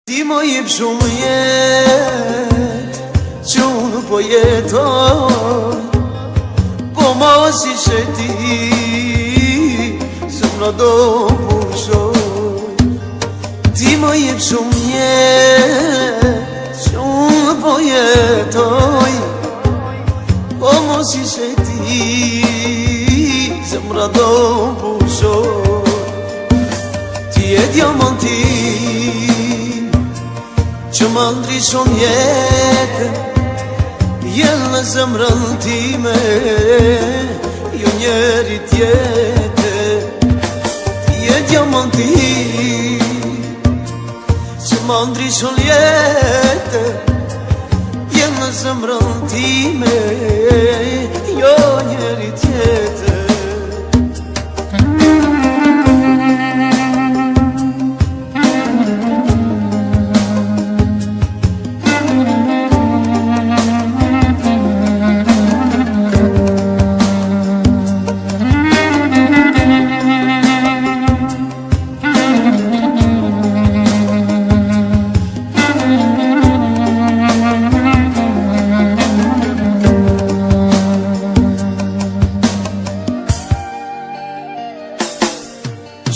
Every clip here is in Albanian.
Ti më jep shumë jetë që unë po jetoj, po mos ishe ti se më do pushoj. Ti më jep shumë jetë që unë po jetoj, po mos ishe ti se më do pushoj. Ti e diamantin që më ndryshon jetën, jel në zemrën time, jo njeri tjetër. Ti e diamantin që më ndryshon jetën, jel në zemrën time, jo njeri tjetër.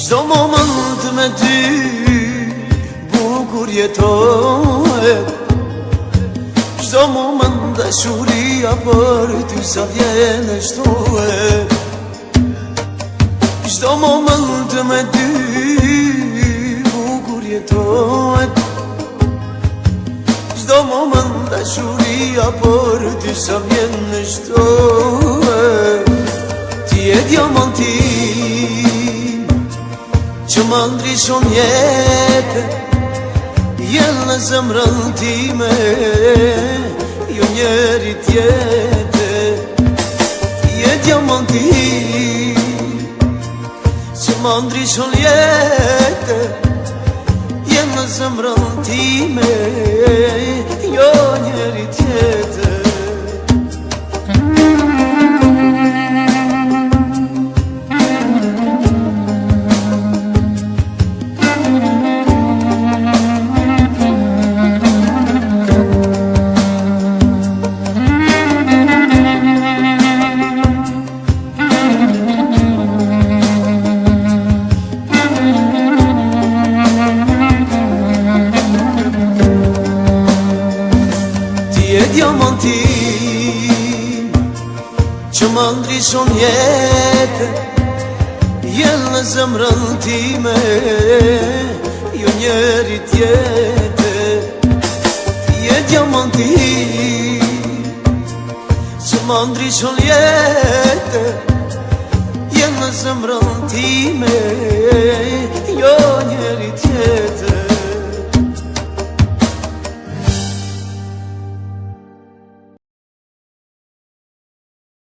Çdo moment me ty bukur jetohet, çdo moment dashuria për ty sa vjen e shtohet. Çdo moment me ty bukur jetohet, çdo moment dashuria për ty sa vjen e shtohet. Ti e diamantin që më ndryshon jetën, jel në zemrën time, jo njeri tjetër. Ti e diamantin që më ndryshon jetën, jel në zemrën time, jo njeri tjetër. Diamantin që më ndryshon jetën, jel në zemrën time, jo njeri tjetër. Ti e diamantin që më ndryshon jetën, jel në zemrën time, jo njeri tjetër.